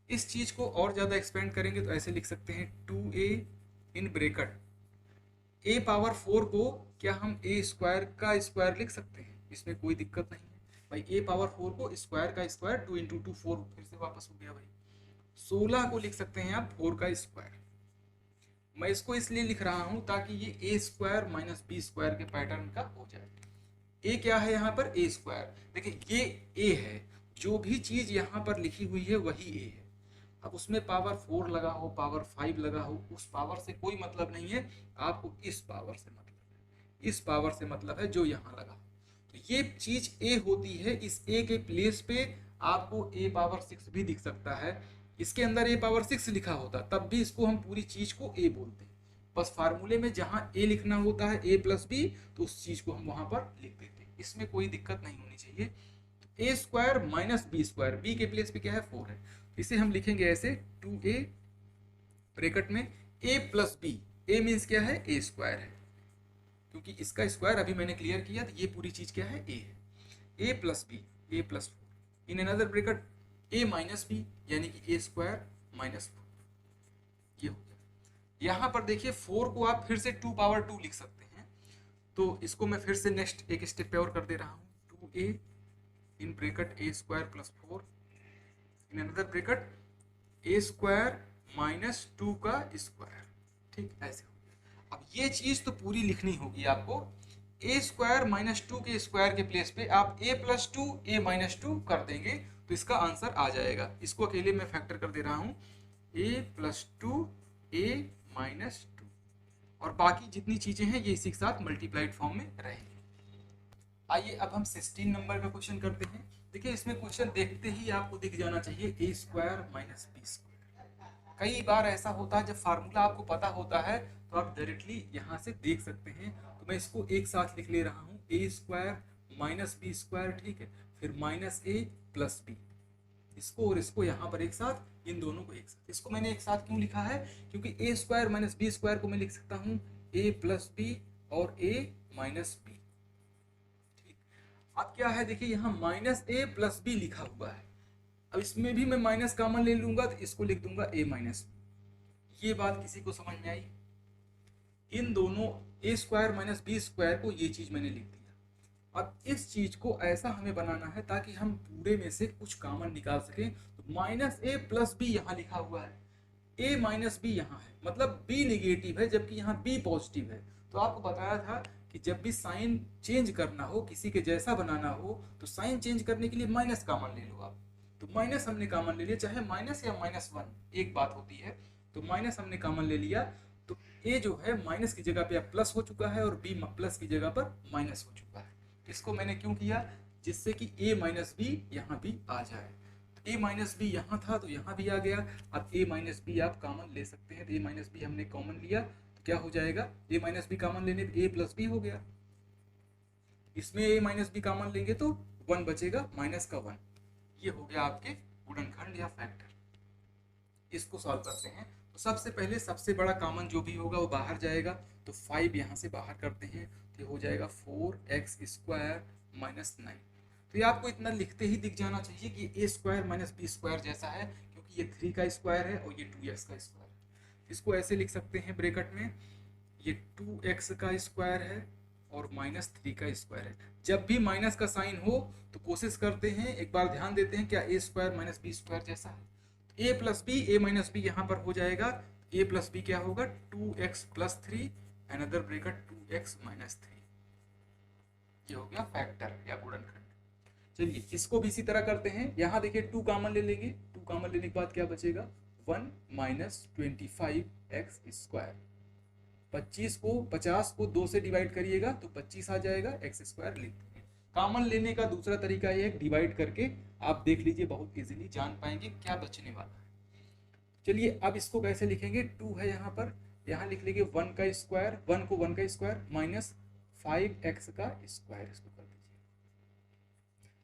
इस चीज को और ज्यादा एक्सपेंड करेंगे तो ऐसे लिख सकते हैं 2a in bracket a power 4 को क्या हम a स्क्वायर का स्क्वायर लिख सकते हैं, इसमें कोई दिक्कत नहीं है भाई। a पावर 4 को स्क्वायर का स्क्वायर, 2 इंटू 2 4, फिर से वापस हो गया भाई। 16 को लिख सकते हैं आप 4 का स्क्वायर। मैं इसको इसलिए लिख रहा हूं ताकि ये a square minus b square के पैटर्न का हो जाए। a क्या है यहाँ पर, a स्क्वायर। देखिए ये a है, जो भी चीज यहाँ पर लिखी हुई है वही a है। अब उसमें पावर 4 लगा हो, पावर 5 लगा हो, उस पावर से कोई मतलब नहीं है, आपको इस पावर से मतलब है, इस पावर से मतलब है जो यहाँ लगा। तो ये चीज a होती है, इस a के प्लेस पे आपको a पावर 6 भी दिख सकता है। इसके अंदर a पावर 6 लिखा होता तब भी इसको हम पूरी चीज को a बोलते हैं, बस फार्मूले में जहां a लिखना होता है a प्लस बी, तो उस चीज को हम वहां पर लिख देते हैं, इसमें कोई दिक्कत नहीं होनी चाहिए। a square minus b square, b के प्लेस पे क्या है 4 है, इसे हम लिखेंगे ऐसे 2a ब्रैकेट में a plus b, a means क्या है a स्क्वायर है, क्योंकि इसका स्क्वायर अभी मैंने क्लियर किया, तो ये पूरी चीज क्या है a है, a plus b, a plus 4 in another bracket a minus B, यानी कि a स्क्वायर माइनस 4, ये हो गया। यहाँ पर देखिए 4 को आप फिर से 2 पावर 2 लिख सकते हैं, तो इसको मैं फिर से नेक्स्ट एक स्टेप पे और कर दे रहा हूँ, 2a in bracket a square plus 4 in another bracket a square minus 2 का स्क्वायर, ठीक ऐसे हो गया। अब ये चीज तो पूरी लिखनी होगी आपको, a स्क्वायर माइनस 2 के स्क्वायर के प्लेस पे आप a प्लस 2 a माइनस 2 कर देंगे तो इसका आंसर आ जाएगा। इसको अकेले मैं फैक्टर कर दे रहा हूँ, a प्लस 2 a माइनस 2, और बाकी जितनी चीजें हैं ये इसी के साथ मल्टीप्लाइड फॉर्म में रहेंगी। आइए अब हम 16 नंबर का क्वेश्चन करते हैं। देखिए इसमें क्वेश्चन देखते ही आपको दिख जाना चाहिए a square minus b square. कई बार ऐसा होता है जब फार्मूला आपको पता होता है तो आप डायरेक्टली यहाँ से देख सकते हैं, तो मैं इसको एक साथ लिख ले रहा हूँ, a square minus b square, ठीक है, फिर माइनस a प्लस बी, इसको और इसको यहाँ पर एक साथ, इन दोनों को एक साथ। इसको मैंने एक साथ क्यों लिखा है, क्योंकि a square minus b square को मैं लिख सकता हूँ a प्लस बी और a माइनस बी। अब क्या है, देखिए यहाँ माइनस ए प्लस बी लिखा हुआ है, अब इसमें भी मैं माइनस कॉमन ले लूंगा तो इसको लिख दूंगा ए माइनस बी। ये बात किसी को समझ में आई, इन दोनों ए स्क्वायर माइनस बी स्क्वायर को ये चीज मैंने लिख दिया। अब इस चीज को ऐसा हमें बनाना है ताकि हम पूरे में से कुछ कॉमन निकाल सकें, तो माइनस ए प्लस बी यहाँ लिखा हुआ है, ए माइनस बी यहाँ है, मतलब बी निगेटिव है जबकि यहाँ बी पॉजिटिव है। तो आपको बताया था कि जब भी साइन चेंज करना हो, किसी के जैसा बनाना हो, तो साइन चेंज करने के लिए माइनस कॉमन ले लो आप। तो माइनस हमने कॉमन ले लिया, चाहे माइनस या माइनस 1 एक बात होती है, तो माइनस हमने कॉमन ले लिया, तो ए जो है माइनस की जगह पे अब प्लस हो चुका है और बी प्लस की जगह पर माइनस हो चुका है। इसको मैंने क्यों किया, जिससे कि ए माइनस बी यहाँ भी आ जाए। तो ए माइनस बी यहाँ था तो यहाँ भी आ गया, अब ए माइनस बी आप कॉमन ले सकते हैं, तो ए माइनस बी हमने कॉमन लिया तो क्या हो जाएगा, ए माइनस बी कॉमन लेने पे ए प्लस बी हो गया, इसमें ए माइनस बी कॉमन लेंगे तो 1 बचेगा माइनस का 1। ये हो गया आपके गुणनखंड या फैक्टर। इसको सॉल्व करते हैं, तो सबसे पहले सबसे बड़ा कॉमन जो भी होगा वो बाहर जाएगा, तो 5 यहाँ से बाहर करते हैं तो ये हो जाएगा 4x स्क्वायर माइनस 9। तो ये आपको इतना लिखते ही दिख जाना चाहिए कि ए स्क्वायर माइनस बी स्क्वायर जैसा है, क्योंकि ये 3 का स्क्वायर है और ये 2x का स्क्वायर है। इसको ऐसे लिख सकते हैं ब्रैकेट में, ये 2x का स्क्वायर है और माइनस 3 का स्क्वायर है। जब भी माइनस का साइन हो तो कोशिश करते हैं, एक बार ध्यान देते हैं क्या ए स्क्वायर माइनस बी स्क्वायर जैसा है। ए plus B, A minus B यहाँ पर हो जाएगा, ए प्लस बी क्या होगा 2x plus 3 another bracket 2x minus 3। ये हो गया फैक्टर या गुणनखंड। चलिए इसको भी इसी तरह करते हैं, यहाँ देखिए 2 कॉमन ले लेंगे, 2 कॉमन लेने के बाद क्या बचेगा 1 माइनस 25x स्क्वायर। 50 को 2 से डिवाइड करिएगा तो 25 आ जाएगा, एक्स स्क्वायर लिखते हैं। कॉमन लेने का दूसरा तरीका ये है, डिवाइड करके आप देख लीजिए, बहुत इजीली जान पाएंगे क्या बचने वाला है। चलिए अब इसको कैसे लिखेंगे, 2 है यहाँ पर, यहाँ लिख लेंगे 1 का स्क्वायर, 1 को 1 का स्क्वायर माइनस 5x का स्क्वायर, इसको कर दीजिए।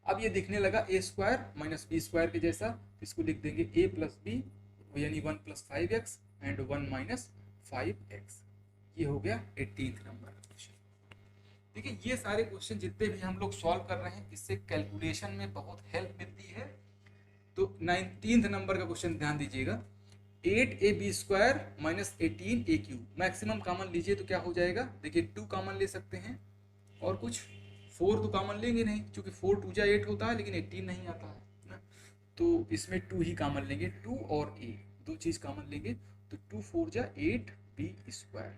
अब ये दिखने लगा ए स्क्वायर माइनस बी स्क्वायर के जैसा, तो इसको लिख देंगे a प्लस बी यानी 1 plus 5x and 1 minus 5x। ये हो गया 18th नंबर का क्वेश्चन। देखिए ये सारे क्वेश्चन जितने भी हम लोग सॉल्व कर रहे हैं, इससे कैलकुलेशन में बहुत हेल्प मिलती है। तो 19th नंबर का क्वेश्चन ध्यान दीजिएगा, 8ab square minus 18a cube, maximum common लीजिए तो क्या हो जाएगा, देखिए 2 कॉमन ले सकते हैं और कुछ 4 तो कॉमन लेंगे नहीं, क्योंकि 4 2 जा 8 होता है लेकिन 18 नहीं आता है ना, तो इसमें 2 ही कॉमन लेंगे, 2 और a, दो चीज़ कॉमन लेंगे, तो 2 4 जा 8b square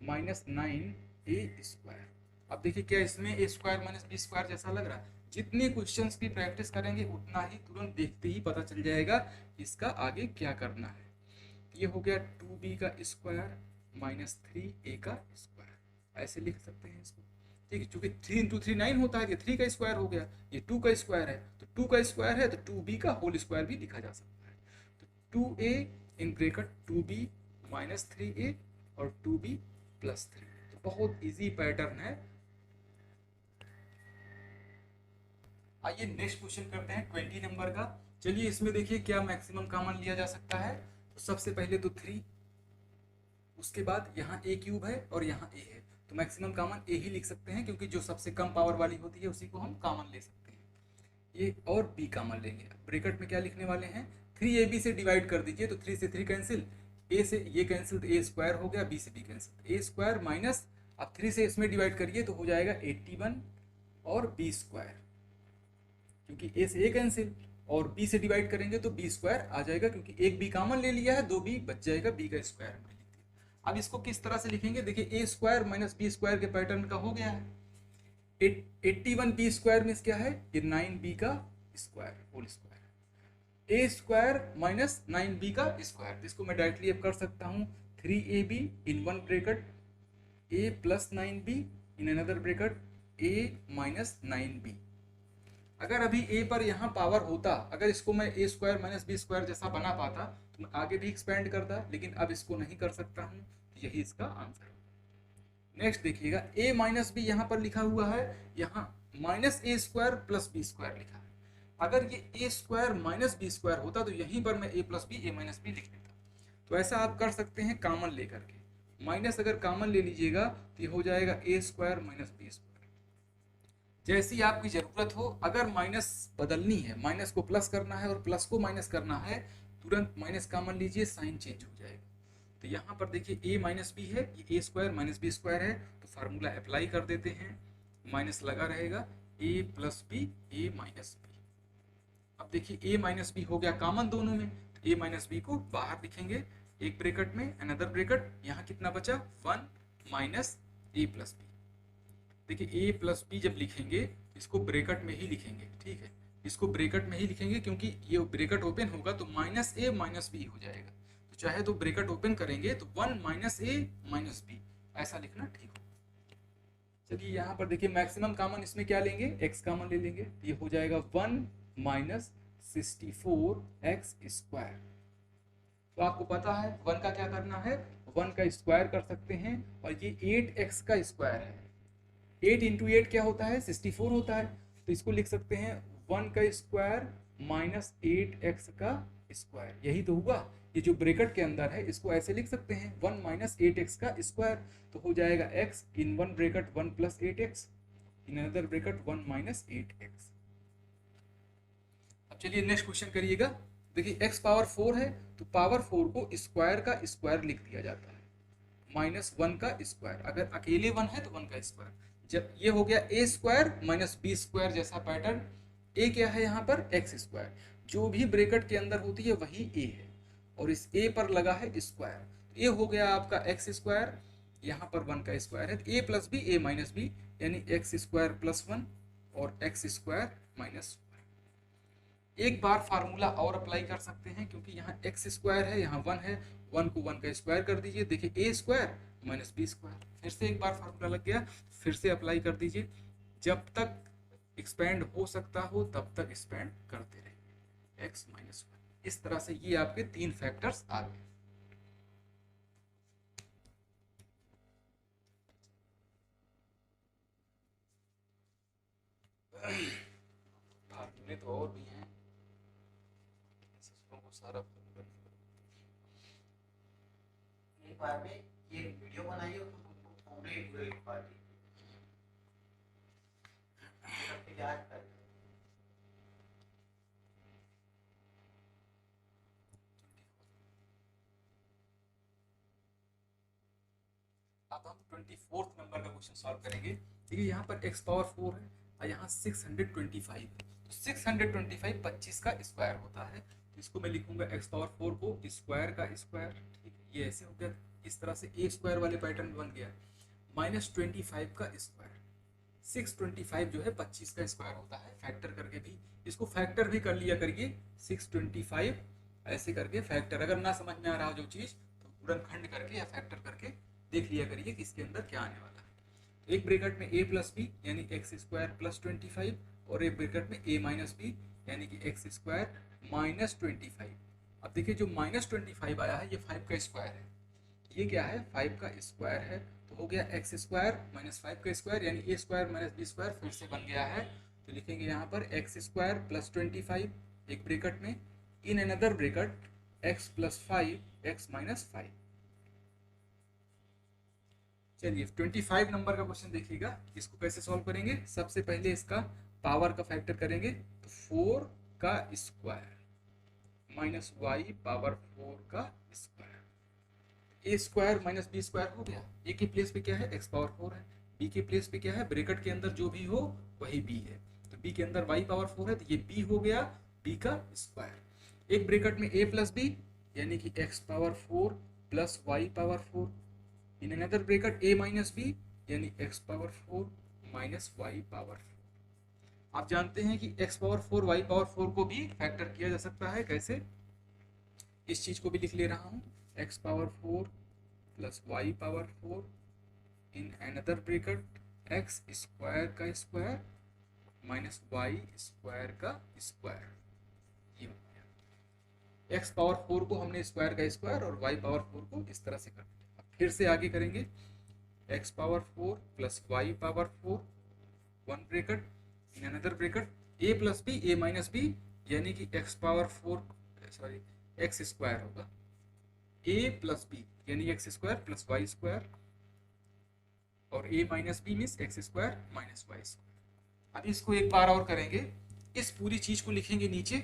minus 9a square. अब देखिए क्या इसमें a square minus b square जैसा लग रहा है, जितने क्वेश्चंस की प्रैक्टिस करेंगे उतना ही तुरंत देखते ही पता चल जाएगा इसका आगे क्या करना है। ये हो गया 2b का स्क्वायर माइनस 3a का स्क्वायर, ऐसे लिख सकते हैं इसको, ठीक है, क्योंकि 3 इंटू 3 9 होता है, ये 3 का स्क्वायर हो गया, ये 2 का स्क्वायर है, तो 2 का स्क्वायर है तो 2b का होल स्क्वायर भी लिखा जा सकता है। तो 2a in bracket 2b minus 3a और 2b प्लस 3, तो बहुत इजी पैटर्न है। आइए नेक्स्ट क्वेश्चन करते हैं 20 नंबर का। चलिए इसमें देखिए क्या मैक्सिमम कॉमन लिया जा सकता है, तो सबसे पहले तो 3, उसके बाद यहाँ a क्यूब है और यहाँ a है, तो मैक्सिमम कॉमन a ही लिख सकते हैं, क्योंकि जो सबसे कम पावर वाली होती है उसी को हम कॉमन ले सकते हैं। ये और b कॉमन लेंगे, ब्रैकेट में क्या लिखने वाले हैं, 3ab से डिवाइड कर दीजिए, तो 3 से 3 कैंसिल, a से ये कैंसिल, तो a स्क्वायर हो गया, b से b cancel, a square minus, अब 3 से इसमें डिवाइड करिए तो हो जाएगा 81 और b स्क्वायर, क्योंकि a से a कैंसिल, और b से डिवाइड करेंगे तो b स्क्वायर आ जाएगा, क्योंकि एक b कॉमन ले लिया है, 2b बच जाएगा, b का स्क्वायर हमने लिख दिया। अब इसको किस तरह से लिखेंगे, देखिए a square minus b square के पैटर्न का हो गया है, 81b स्क्वायर मीन्स क्या है, ये 9b का square whole square, a square minus 9b का स्क्वायर, तो इसको मैं डायरेक्टली अब कर सकता हूँ, 3ab in one bracket a plus 9b in another bracket a minus 9b। अगर अभी a पर यहाँ पावर होता, अगर इसको मैं a square minus b square जैसा बना पाता तो मैं आगे भी एक्सपेंड करता, लेकिन अब इसको नहीं कर सकता हूँ, तो यही इसका आंसर होगा। नेक्स्ट देखिएगा a माइनस बी यहाँ पर लिखा हुआ है, यहाँ minus a square plus b square लिखा है, अगर ये a square minus b square होता तो यहीं पर मैं a plus b a minus b लिख देता। तो ऐसा आप कर सकते हैं कॉमन लेकर के, माइनस अगर कॉमन ले लीजिएगा तो ये हो जाएगा a square minus b square. जैसी आपकी ज़रूरत हो, अगर माइनस बदलनी है, माइनस को प्लस करना है और प्लस को माइनस करना है, तुरंत माइनस कॉमन लीजिए, साइन चेंज हो जाएगा। तो यहाँ पर देखिए a माइनस बी है, ये a square minus b square है, तो फार्मूला अप्लाई कर देते हैं, माइनस लगा रहेगा, a plus b a minus b. अब देखिए a माइनस बी हो गया कॉमन दोनों में, तो a माइनस बी को बाहर लिखेंगे, एक ब्रैकेट में अनदर ब्रैकेट, यहाँ कितना बचा 1 माइनस a प्लस बी। देखिए a प्लस बी जब लिखेंगे इसको ब्रैकेट में ही लिखेंगे, ठीक है, इसको ब्रैकेट में ही लिखेंगे, क्योंकि ये ब्रैकेट ओपन होगा तो माइनस a माइनस बी हो जाएगा, तो चाहे तो ब्रैकेट ओपन करेंगे तो 1 माइनस a माइनस बी ऐसा लिखना ठीक हो। चलिए यहाँ पर देखिए मैक्सिमम कॉमन इसमें क्या लेंगे, x कॉमन ले लेंगे, ये हो जाएगा 1 माइनस 64x स्क्वायर। तो आपको पता है 1 का क्या करना है, 1 का स्क्वायर कर सकते हैं, और ये 8x का स्क्वायर है, 8 इंटू 8 क्या होता है 64 होता है, तो इसको लिख सकते हैं 1 का स्क्वायर माइनस 8x का स्क्वायर, यही तो हुआ, ये जो ब्रैकेट के अंदर है इसको ऐसे लिख सकते हैं 1 माइनस 8x का स्क्वायर, तो हो जाएगा x इन वन ब्रैकेट 1 प्लस 8x इन अनदर ब्रैकेट 1 माइनस 8x। अब चलिए नेक्स्ट क्वेश्चन करिएगा। देखिए x पावर 4 है, तो पावर 4 को स्क्वायर का स्क्वायर लिख दिया जाता है, माइनस 1 का स्क्वायर, अगर अकेले 1 है तो 1 का स्क्वायर। जब ये हो गया a square minus b square जैसा पैटर्न, a क्या है यहाँ पर x स्क्वायर, जो भी ब्रैकेट के अंदर होती है वही a है, और इस a पर लगा है स्क्वायर, तो ये हो गया आपका x स्क्वायर, यहाँ पर 1 का स्क्वायर है, तो a plus b a minus B यानी x स्क्वायर प्लस 1 और x स्क्वायर माइनस 1। एक बार फार्मूला और अप्लाई कर सकते हैं, क्योंकि यहाँ x स्क्वायर है, यहाँ 1 है, 1 को 1 का स्क्वायर कर दीजिए, देखिए a square minus b square, फिर से एक बार फार्मूला लग गया, फिर से अप्लाई कर दीजिए, जब तक एक्सपेंड हो सकता हो तब तक एक्सपेंड करते रहिए, x माइनस वन। इस तरह से ये आपके 3 फैक्टर्स आ गए। फार्मूले तो और भी हैं, को सारा एक बार में ये वीडियो बनाइए और कंप्लीट पूरे लिखवा दी सबके याद कर। अब हम 24 नंबर का क्वेश्चन सॉल्व करेंगे। देखिए यहाँ पर x पावर 4 है और यहाँ 625 है, तो 625 25 का स्क्वायर होता है, तो इसको मैं लिखूंगा x पावर 4 को स्क्वायर का स्क्वायर। ठीक है, ये ऐसे हो गया, इस तरह से a स्क्वायर वाले पैटर्न बन गया, माइनस 25 का स्क्वायर। 625 जो है 25 का स्क्वायर होता है, फैक्टर करके भी इसको फैक्टर भी कर लिया करिए, 625 ऐसे करके फैक्टर। अगर ना समझ में आ रहा हो जो चीज़ तो गुणनखंड करके या फैक्टर करके देख लिया करिए कि इसके अंदर क्या आने वाला है। एक ब्रैकेट में a प्लस बी यानी एक्स स्क्वायर प्लस 25, और एक ब्रैकेट में a माइनस बी यानी कि एक्स स्क्वायर माइनस 25। अब देखिए जो माइनस 25 आया है ये 5 का स्क्वायर है, ये क्या है 5 का स्क्वायर है, तो हो गया एक्स स्क्वायर माइनस 5 का स्क्वायर यानी ए स्क्वायर माइनस बी स्क्वायर फिर से बन गया है। तो लिखेंगे यहाँ पर एक्स स्क्वायर प्लस 25 एक ब्रैकेट में, इन another bracket x plus 5 x minus 5। चलिए 25 नंबर का क्वेश्चन देखिएगा, इसको कैसे सॉल्व करेंगे। सबसे पहले इसका पावर का फैक्टर करेंगे, तो 4 का स्क्वायर माइनस वाई पावर 4 का स्क्वायर। ए स्क्वायर माइनस बी स्क्वायर हो गया, ए की प्लेस पे क्या है एक्स पावर 4 है, बी के प्लेस पे क्या है ब्रैकेट के अंदर जो भी हो वही बी है, तो बी के अंदर वाई पावर 4 है, तो ये बी हो गया बी का स्क्वायर। एक ब्रैकेट में ए प्लस बी यानी कि X power 4 plus Y power 4, in another bracket A minus B यानी X power 4 minus Y power 4। आप जानते हैं कि एक्स पावर 4 वाई पावर 4 को भी फैक्टर किया जा सकता है, कैसे, इस चीज को भी लिख ले रहा हूं, x power 4 plus Y power 4 in another bracket x square का स्क्वायर माइनस वाई स्क्वायर का स्क्वायर। ये हो गया, एक्स पावर 4 को हमने स्क्वायर का स्क्वायर और वाई पावर 4 को इस तरह से कर दिया। अब फिर से आगे करेंगे, X power 4 plus Y power 4 one bracket in another bracket A plus B A minus B यानी कि X power 4 sorry X square होगा, ए प्लस बी यानी X square plus Y square, और A minus B means X square minus Y square. अब इसको एक बार और करेंगे, इस पूरी चीज को लिखेंगे नीचे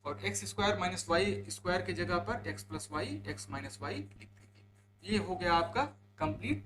और x square minus Y square के जगह पर x plus y x minus y लिख देंगे। ये हो गया आपका कंप्लीट